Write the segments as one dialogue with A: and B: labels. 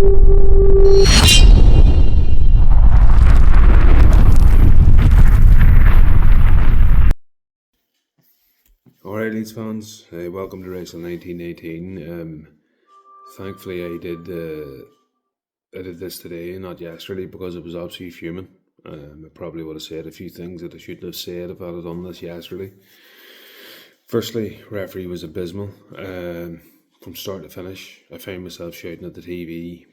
A: Alright, Leeds fans, welcome to Race 1918. Thankfully, I did this today, not yesterday, because it was absolutely fuming. I probably would have said a few things that I shouldn't have said if I had done this yesterday. Firstly, referee was abysmal from start to finish. I found myself shouting at the TV.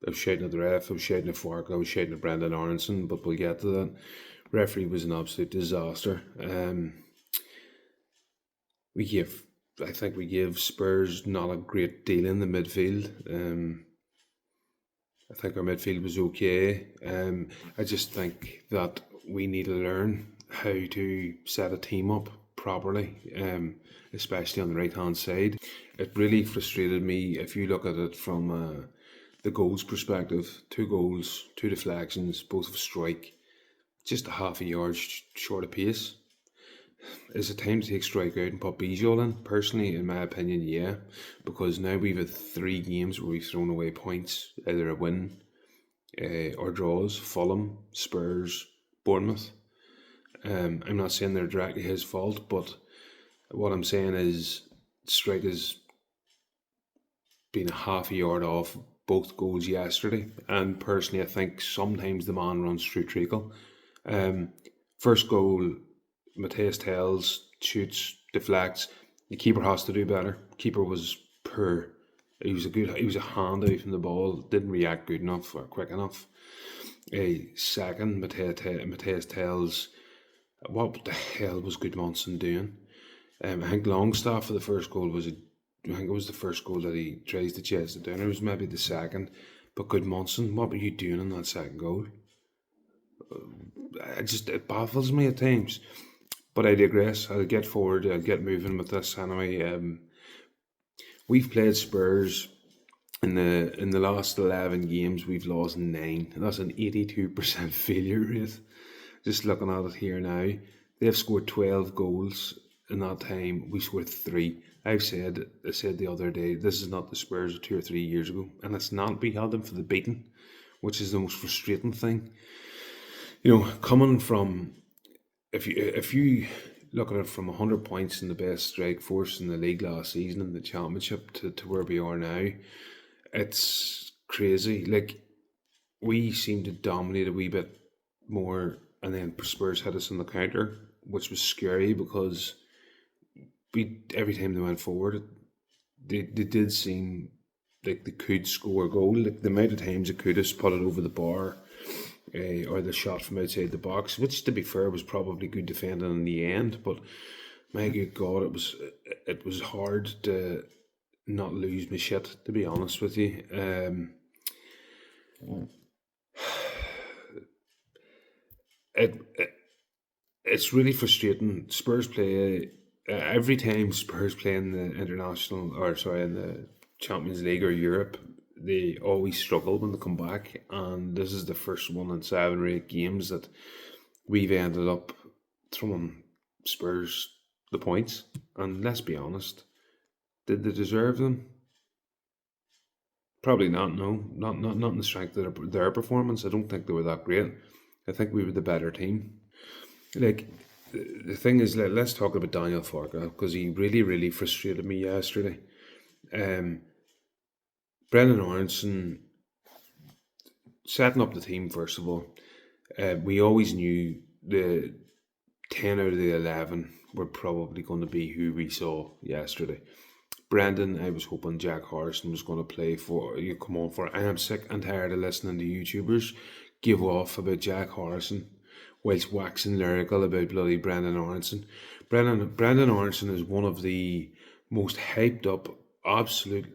A: I was shouting at the ref, I was shouting at Fark, I was shouting at Brendan Aronson, but we'll get to that. Referee was an absolute disaster. I think we gave Spurs not a great deal in the midfield. I think our midfield was okay. I just think that we need to learn how to set a team up properly, especially on the right hand side. It really frustrated me if you look at it from the goals perspective. 2 goals, 2 deflections, both of strike, just a half a yard short of pace. Is it time to take strike out and put Bijol in? Personally, in my opinion, yeah. Because now we've had 3 games where we've thrown away points, either a win or draws. Fulham, Spurs, Bournemouth. I'm not saying they're directly his fault, but what I'm saying is strike has been a half a yard off both goals yesterday. And personally, I think sometimes the man runs through treacle. First goal, Matthias Tells shoots, deflects. The keeper has to do better. Keeper was poor. He was a hand out from the ball. Didn't react good enough or quick enough. Second, Matthias Tells. What the hell was Goodmanson doing? I think Longstaff for the first goal I think it was the first goal that he tries to chase it down. It was maybe the second. But Goodmanson, what were you doing in that second goal? It baffles me at times. But I digress. I'll get forward. I'll get moving with this anyway. We've played Spurs in the last 11 games. We've lost 9. That's an 82% failure rate. Just looking at it here now, they've scored 12 goals in that time. We scored 3. I said the other day, this is not the Spurs of 2 or 3 years ago, and it's not. We held them for the beating, which is the most frustrating thing. You know, coming from. If you look at it from 100 points in the best strike force in the league last season in the championship to where we are now, it's crazy. Like, we seem to dominate a wee bit more, and then Spurs hit us on the counter, which was scary because every time they went forward, they did seem like they could score a goal. Like, the amount of times they could have put it over the bar. Or the shot from outside the box, which, to be fair, was probably good defending in the end. But my good God, it was hard to not lose my shit, to be honest with you. It's really frustrating. Spurs play every time Spurs play in the in the Champions League or Europe. They always struggle when they come back, and this is the first one in 7 or 8 games that we've ended up throwing Spurs the points. And let's be honest, did they deserve them? Probably not. No, not in the strength of their performance. I don't think they were that great. I think we were the better team. Like, the thing is, let's talk about Daniel Farke, because he really frustrated me yesterday. Brendan Aronson setting up the team, first of all. We always knew the 10 out of the 11 were probably going to be who we saw yesterday. Brendan, I was hoping Jack Harrison was going to play for you. Come on, for I am sick and tired of listening to YouTubers give off about Jack Harrison whilst waxing lyrical about bloody Brendan Aronson. Brendan Aronson is one of the most hyped up, absolute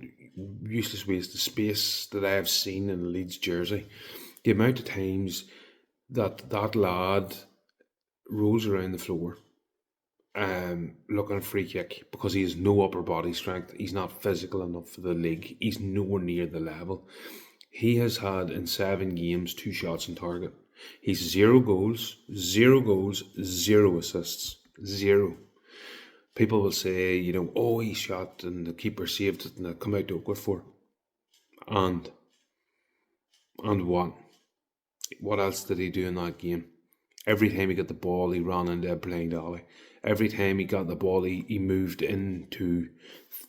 A: useless waste of space that I have seen in a Leeds jersey. The amount of times that lad rolls around the floor looking at a free kick because he has no upper body strength. He's not physical enough for the league. He's nowhere near the level. He has had in 7 games 2 shots on target. He's 0 goals, 0 assists, 0. People will say, he shot and the keeper saved it and they come out to Oakwood for. And And what else did he do in that game? Every time he got the ball, he ran into a blind alley. Every time he got the ball, he moved into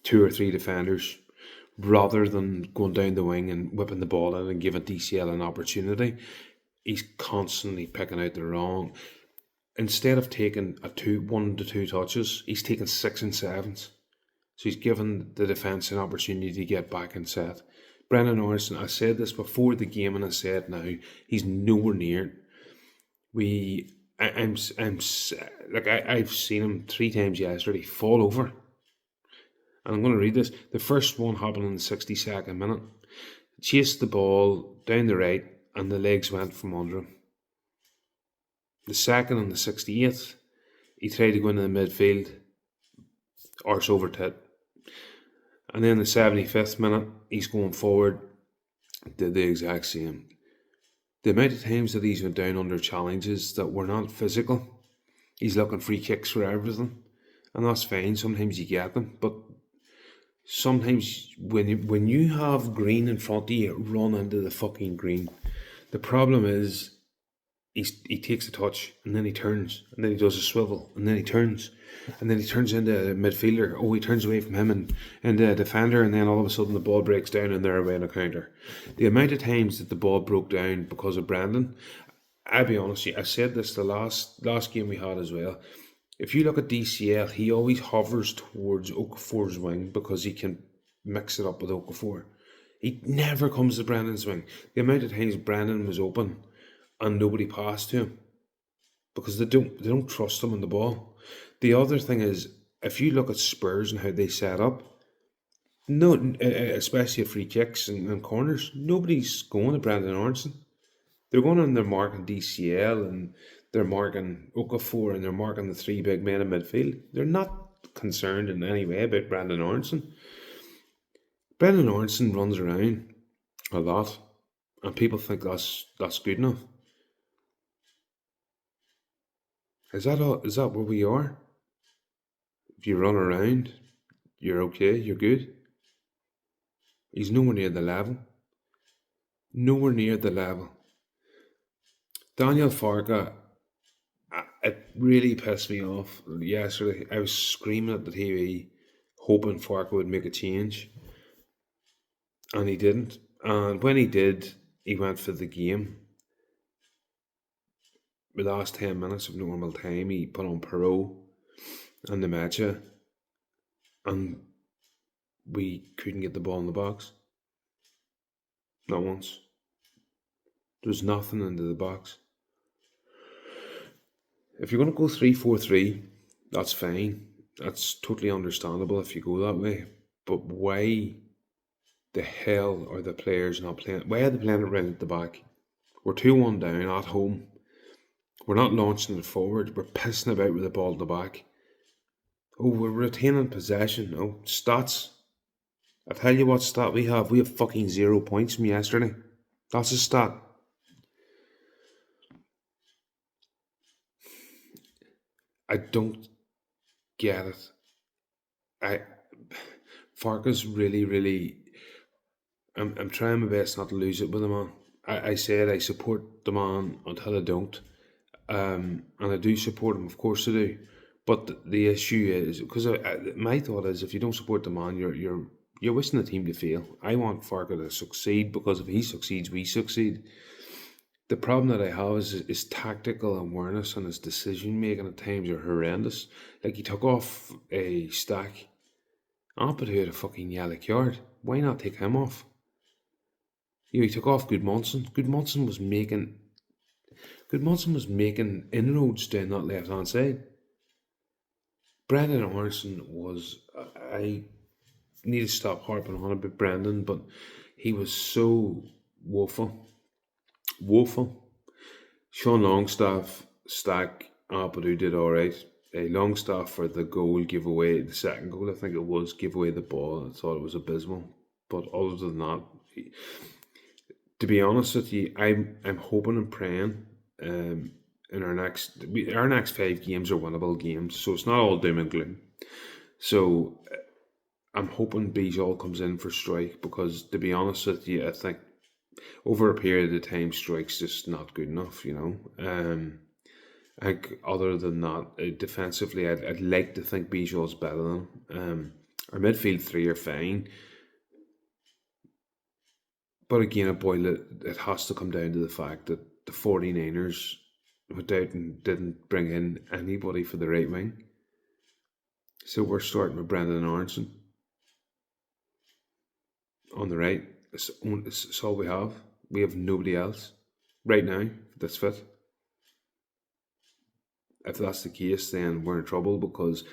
A: 2 or 3 defenders rather than going down the wing and whipping the ball in and giving DCL an opportunity. He's constantly picking out the wrong. Instead of taking 1 to 2 touches, he's taking 6 and 7s. So he's given the defence an opportunity to get back in set. Brendan Orson, I said this before the game and I said now, he's nowhere near it. I've seen him 3 times yesterday fall over. And I'm going to read this. The first one happened in the 62nd minute. Chased the ball down the right and the legs went from under him. The second on the 68th, he tried to go into the midfield, arse over tit. And then the 75th minute, he's going forward, did the exact same. The amount of times that he's went down under challenges that were not physical, he's looking free kicks for everything. And that's fine, sometimes you get them. But sometimes when you have green in front of you, run into the fucking green. The problem is, he takes a touch and then he turns and then he does a swivel and then he turns and then he turns into a midfielder. Oh, he turns away from him and into a defender, and then all of a sudden the ball breaks down and they're away in a counter. The amount of times that the ball broke down because of Brandon, I'll be honest with you, I said this the last game we had as well. If you look at DCL, he always hovers towards Okafor's wing because he can mix it up with Okafor. He never comes to Brandon's wing. The amount of times Brandon was open and nobody passed to him because they don't trust him on the ball. The other thing is, if you look at Spurs and how they set up, no, especially at free kicks and corners, nobody's going to Brandon Aronson. They're going and they're marking DCL and they're marking Okafor and they're marking the 3 big men in midfield. They're not concerned in any way about Brandon Aronson. Brandon Aronson runs around a lot and people think that's good enough. Is that where we are? If you run around, you're okay, you're good. He's nowhere near the level. Nowhere near the level. Daniel Farke, it really pissed me off yesterday. I was screaming at the TV, hoping Farke would make a change. And he didn't. And when he did, he went for the game. The last 10 minutes of normal time, he put on Perot and the Mecha, and we couldn't get the ball in the box. Not once. There was nothing into the box. If you're going to go 3-4-3, that's fine. That's totally understandable if you go that way. But why the hell are the players not playing? Why are they playing it right at the back? We're 2-1 down at home. We're not launching it forward. We're pissing about with the ball at the back. Oh, we're retaining possession. Oh, stats. I tell you what stat we have. We have fucking 0 points from yesterday. That's a stat. I don't get it. Farke's really. I'm trying my best not to lose it with the man. I said I support the man until I don't. And I do support him, of course I do. But the issue is, because my thought is, if you don't support the man, you're wishing the team to fail. I want Farke to succeed because if he succeeds, we succeed. The problem that I have is his tactical awareness and his decision making at times are horrendous. Like, he took off a Stack. But who had a fucking yellow card? Why not take him off? He took off Goodmanson. Goodmanson was making inroads down that left hand side. Brendan Aronson was. I need to stop harping on about Brendan, but he was so woeful. Sean Longstaff, Stack, Ampadu did alright. Longstaff for the goal, give away the second goal, I think it was, give away the ball. I thought it was abysmal. But other than that, to be honest with you, I'm hoping and praying in our next 5 games are winnable games, so it's not all doom and gloom. So I'm hoping Bijol comes in for strike, because to be honest with you, I think over a period of time, strike's just not good enough, you know. I think other than that, defensively, I'd like to think Bijal's better than him. Our midfield three are fine, but again, it has to come down to the fact that the 49ers without and didn't bring in anybody for the right wing. So we're starting with Brendan Aronson on the right. It's all we have. We have nobody else right now that's fit. If that's the case, then we're in trouble because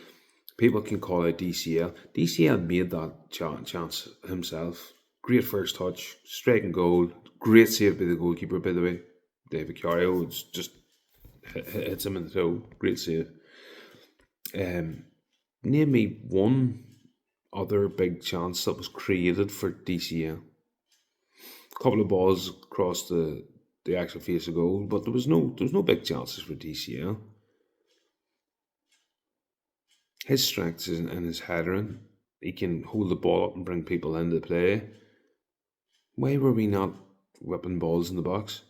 A: people can call out DCL. DCL made that chance himself. Great first touch, striking goal, great save by the goalkeeper, by the way. David Vicario just hits him in the toe. Great save. Name me one other big chance that was created for DCL. A couple of balls across the actual face of goal, but there was no big chances for DCL. His strength is in his headering. He can hold the ball up and bring people into play. Why were we not whipping balls in the box?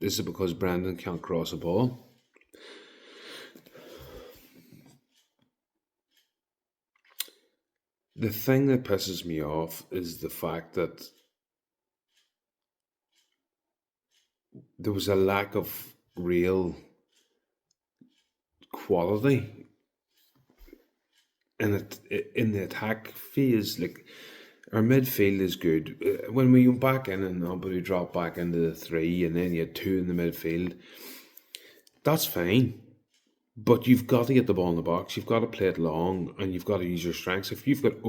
A: Is it because Brandon can't cross a ball? The thing that pisses me off is the fact that there was a lack of real quality in the attack phase. Like, our midfield is good. When we went back in and nobody dropped back into the three, and then you had two in the midfield, that's fine. But you've got to get the ball in the box. You've got to play it long, and you've got to use your strengths. If you've got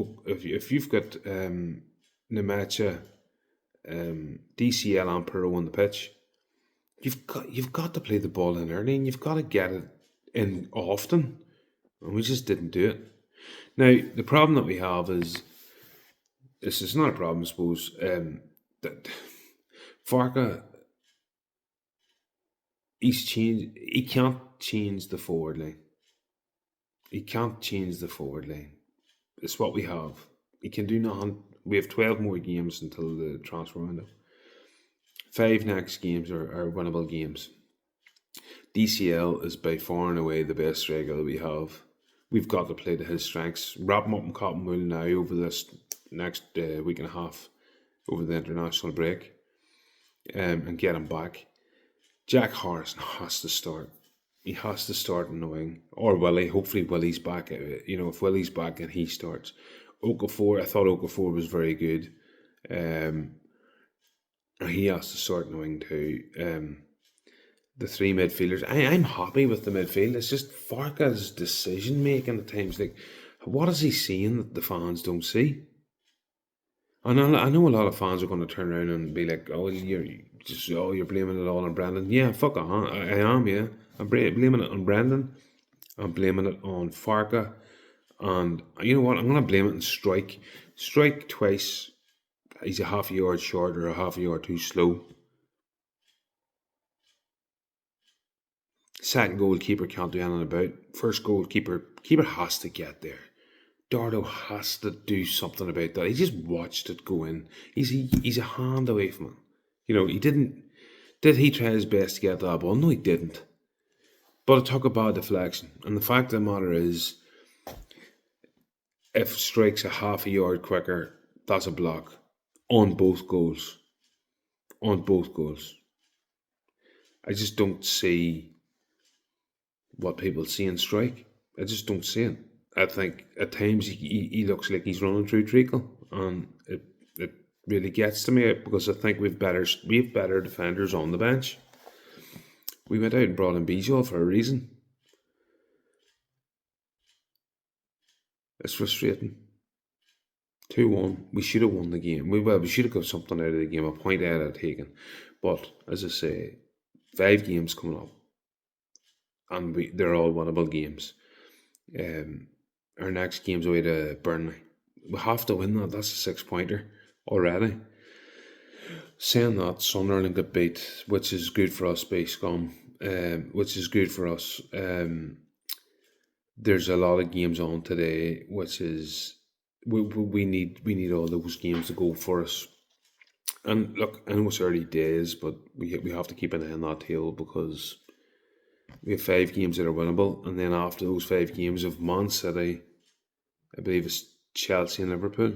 A: Nemacha, DCL, and Perot on the pitch, you've got to play the ball in early, and you've got to get it in often. And we just didn't do it. Now the problem that we have is this is not a problem, I suppose. That Farka, he can't change the forward line. He can't change the forward line. It's what we have. He can do nothing. We have 12 more games until the transfer window. 5 next games are winnable games. DCL is by far and away the best striker that we have. We've got to play to his strengths. Wrap him up in cotton wool now over this next week and a half over the international break, and get him back. Jack Harrison has to start. He has to start in the wing. Or Willie. Hopefully Willie's back. If Willie's back and he starts. Okafor, I thought Okafor was very good. He has to start in the wing too. The three midfielders. I'm happy with the midfield. It's just Farka's decision making at times. Like, what is he seeing that the fans don't see? And I know a lot of fans are going to turn around and be like, "Oh, you're blaming it all on Brandon." Yeah, fuck it, huh? I am. Yeah, I'm blaming it on Brandon. I'm blaming it on Farka, and you know what? I'm going to blame it on Strike. Strike twice. He's a half a yard short or a half a yard too slow. Second goalkeeper can't do anything about. First goalkeeper has to get there. Dardo has to do something about that. He just watched it go in. He's a hand away from it. He didn't. Did he try his best to get that ball? No, he didn't. But it took a bad deflection. And the fact of the matter is, if Strike's a half a yard quicker, that's a block. On both goals. On both goals. I just don't see what people see in Strike. I just don't see it. I think at times he looks like he's running through treacle, and it really gets to me because I think we have better defenders on the bench. We went out and brought in Bijal for a reason. It's frustrating. 2-1. We should have won the game. We should have got something out of the game. A point out of taken. But as I say, 5 games coming up, and they're all winnable games. Our next game's away to Burnley. We have to win that. That's a 6-pointer already. Saying that, Sunderland got beat, which is good for us, by Scum. Which is good for us. There's a lot of games on today, which is we need all those games to go for us. And look, I know it's early days, but we have to keep an eye on that tail because we have 5 games that are winnable, and then after those 5 games of Man City, I believe it's Chelsea and Liverpool.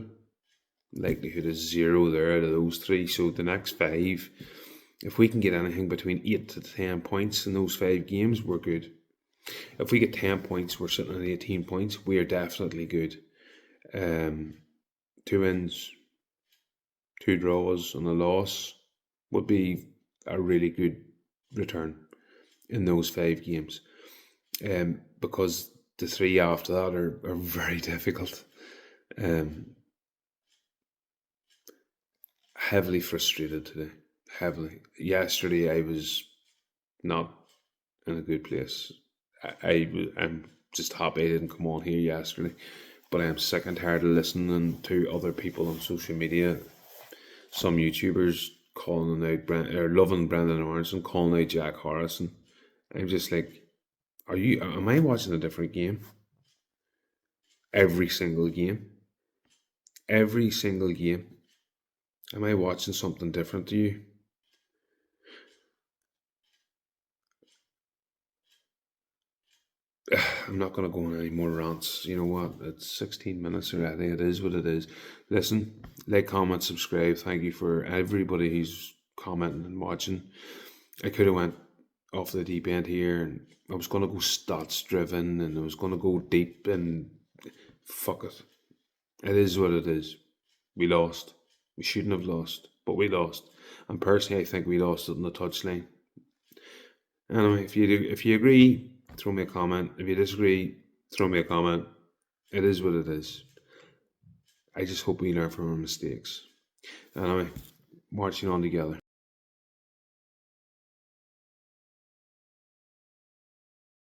A: Likelihood is 0 there out of those three. So the next 5, if we can get anything between 8 to 10 points in those 5 games, we're good. If we get 10 points, we're sitting at 18 points. We are definitely good. 2 wins, 2 draws, and a loss would be a really good return in those 5 games. Because the 3 after that are very difficult. Heavily frustrated today. Heavily. Yesterday I was not in a good place. I'm just happy I didn't come on here yesterday, but I am sick and tired of listening to other people on social media. Some YouTubers calling out loving Brendan Aronson, calling out Jack Harrison. I'm just like, am I watching a different game? Every single game. Every single game. Am I watching something different to you? I'm not going to go on any more rants. You know what? It's 16 minutes already. It is what it is. Listen, like, comment, subscribe. Thank you for everybody who's commenting and watching. I could have went off the deep end here, and I was going to go stats driven, and I was going to go deep, and fuck it. It is what it is. We lost. We shouldn't have lost, but we lost. And personally, I think we lost it on the touchline. Anyway, if you agree, throw me a comment. If you disagree, throw me a comment. It is what it is. I just hope we learn from our mistakes. Anyway, marching on together.